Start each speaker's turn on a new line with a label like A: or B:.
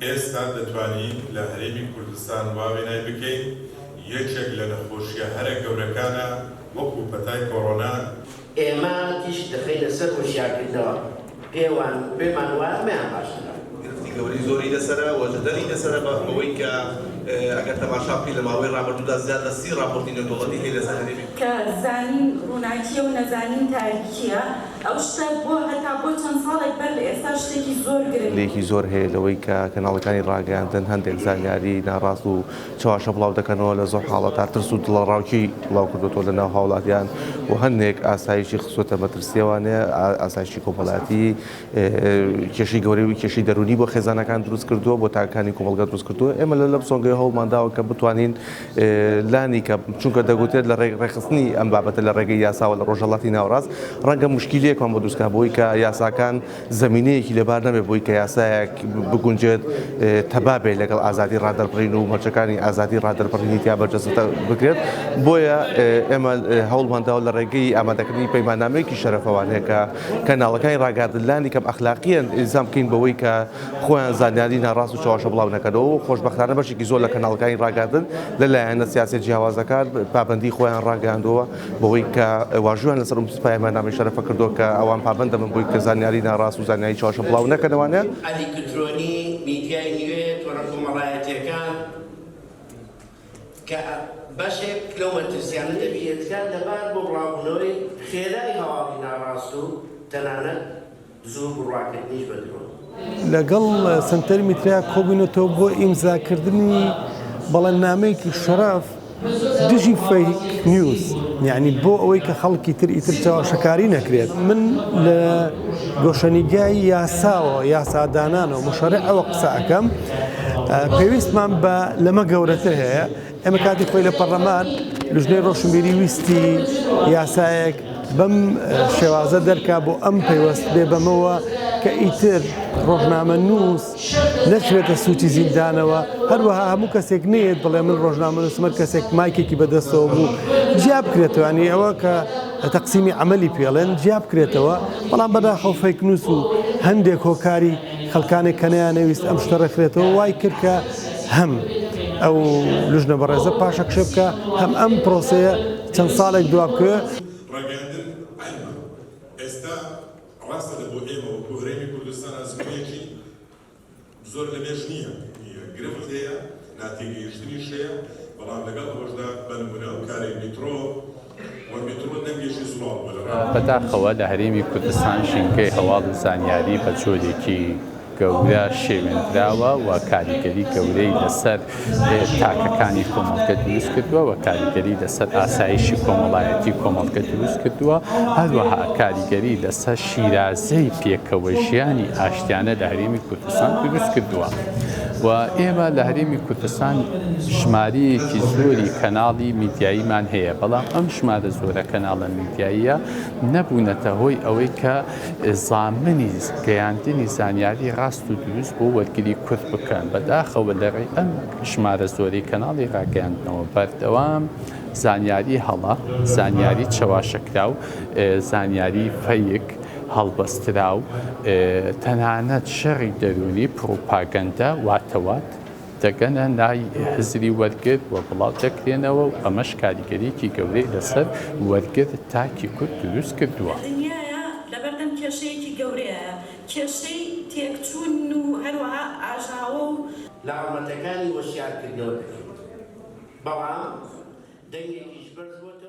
A: ئێستا دەتوانین لە هەرێمی کوردستان واوێنای بکەین یەکێک لە نەخۆشیە هەرە گەورەکانە وەکو پەتای کۆڕۆنا
B: ئێمە تیش دەخەینە سەر هۆشیارکردنەوە پێمان وایە ئەمەیان باشترە
C: گرفتی گەوری زۆری لەسەرە وەژەدەری لەسەرە بەوەی کە ئەگەر تەماشا بکەین لە ماوەی ڕابردوودا زیادە 30 راپۆرتی نێودەوڵەتی هەیە لەسەر هەرێمی
D: کە زانین ڕووناکیە و نەزانین تاریکیە ئەو شتە بۆ هەتا بۆ چەند ساڵێک بەر لە ئێستا شتێکی زۆر گرنگ
E: لێکی زۆر هەیە لەوەی کە کەناڵەکانی ڕاگەیاندن هەندێک زانیاری ناڕاست و چاواشە بڵاو دەکەنەوە لە زۆر حاڵەتا ترس و دڵەڕاوکی بڵاو کردوەوە لە ناو هاوڵاتیان و هەندێک ئاسایشی خسوەتە مەترسیەوانەیە ئاسایشی کۆمەڵایەتی کێشەی گەورەی و کێشەی دەرونی بۆ خێزانەکان دروست کردووە بۆ تاکانی کۆمەڵگە دروست کردووە ئێمە لە سۆنگەی هەوڵمانداوە کە بتوانین لانی کە چونکە دەگوتێت لە ڕێخستنی ئەم بابەتە لە ڕێگەی یاساوە لە ڕۆژهەڵاتی ناوەڕاست ڕەنگە مشکیلەیەکمان بۆ دروستکە بۆی کە یاساکان زەمینەیەکی لەبار نەبێت بۆی کە یاسایەک بگونجێت تەبابێت لەگەڵ ئازادی ڕادەربڕین و مەرجەکانی ئازادی ڕادەربڕینی تیا بەرجەستە بکرێت بۆیە ئێمە هەوڵمانداوە لە ڕێگەی ئامادەکردنی پەیماننامەیەکی شەرەفەوانەیە کە کەناڵەکانی ڕاگەاندنلانی کەم ئەخلاقیەن ئیلزام بکەین بەوەی کە خۆیان زانیاری ناڕاست و چاواشە بڵاو نەکەنەوە و خۆشبەختانە بەشێکی زۆر لە کەناڵەکانی ڕاگەاندن لەلایەنە سیاسی جیاوازەکان پابەندی خۆیان ڕاگەاندەوە بەوەی کە واژویان لەسەر پەیماننامەی شەرەفە کردووە کە ئەوان پابەندە من بووی کە زانیاری ناڕاست و زانیاری چاواشە بڵاو نەکەنەوانە
B: ئەلیکترۆنی میدیای نوێ تۆڕە کۆمەڵایەتیەکان کە بەشێک لەو مەترسیانە دەبێتکان لەبار بۆ بڵاوبوونەوەی خێرای هەواڵی ناڕاست و تەنانەت زوو بڕواکردنیش بەدرۆن
F: لەگەڵ سنتەر میتریا کۆبوونەتەوە بۆ ئیمزاکردنی بەڵێننامەیەکی شەرەف دژی فەیک نیوز یعنی بۆ ئەوەی کە خەڵکی تر ئیتر چاواشەکاری نەکرێت من لە گۆشەنیگای یاساوە یاسادانانەوە مشەڕع ئەوە قسە ئەەکەم پێویستمان بە لەمە گەورەتر هەیە ئێمە کاتی خۆی لە پەرلەمان لژنەی ڕۆشنبیری ویستی یاسایەک بەم شێوازە دەرکا بۆ ئەم پەیوەست بێ بەمەوە کە ئیتر ڕۆژنامە نووس نەچێتە سووتی زیندانەوە هەروەها هەموو کەسێک نێت بڵێ من ڕۆژنامە نووسمەر کەسێک مایکێکی بەدەستەوە بوو جیا بکرێتەوە ینی ئەوە کە تەقسیمی عەمەلی پێڵێن جیا بکرێتەوە بەڵام بەداخەو فەیک نووس و هەندێک هۆکاری خەڵکانێک کە نەیانەویست ئەم شتە ڕێکخرێتەوە وای کرد کە هەم ئەو لژنە بەڕێزە پاشە کشە بکە هەم ئەم پرۆسەیە چەند ساڵێک دوا بکوێ
A: ڕاگەاندن عەلمە ئێستا ڕاستە لە بۆ ئێمە وەکو هەرێمی کوردستان ئەزموونێکی زۆر لەمێژ نییە گرفت هەیە ناتێگەیشتنیش هەیە بەڵام لەگەڵ ئەوەشدا بەنمونە ئەو کارێک میترۆ وەرمیترۆ نەمێژی زوڵاو
G: بەداخەوە لە هەرێمی کوردستان ژینگەی هەواڵ و زانیاری بە جۆرێکی گەورە شێوێنراوە و کاریگەری گەورەی لەسەر تاکەکانی کۆمەڵگە دروست کردووە و کاریگەری لەسەر ئاسایشی کۆمەڵایەتی کۆمەڵگە دروست کردووە هەروەها کاریگەری لەسەر شیرازەی پێکەوە ژیانی ئاشتیانە لە هەرێمی کوردستان دروست کردووە و ئێمە لە هەرێمی کوردستان ژمارەیەکی زۆری کەناڵی میدیاییمان هەیە بەڵام ئەم ژمارە زۆرە کەناڵە میدیاییە نەبوونەتە هۆی ئەوەی کە زامنی گەیاندنی زانیاری ڕاست و دروست بۆ وەرگری کورد بکەن بەداخەوە لەڕێی ئەم ژمارە زۆری کەناڵی ڕاگەیاندنەوە بەردەوام زانیاری هەڵە زانیاری چاواشەکرا و زانیاری فەیک هەڵبەسترا و تەنانەت شەڕی دەرونی پرۆپاگەندە واتەوات دەگەنە نای حزبی وەرگرت و بڵاو دەکرێنەوە و ئەمەش کاریگەریەکی گەورەی لەسەر وەرگرت تاکی کورد دروست کردووە.
D: دنیاە لەبەردەم کێشەیەکی گەورەیە کێشەی تێکچوون و هەروەها ئاژاوە و
B: لاڵمەتەکانی وەشیارکردنەوە دەکەین بەڵام دەنگێکیش بەرز بۆتەوە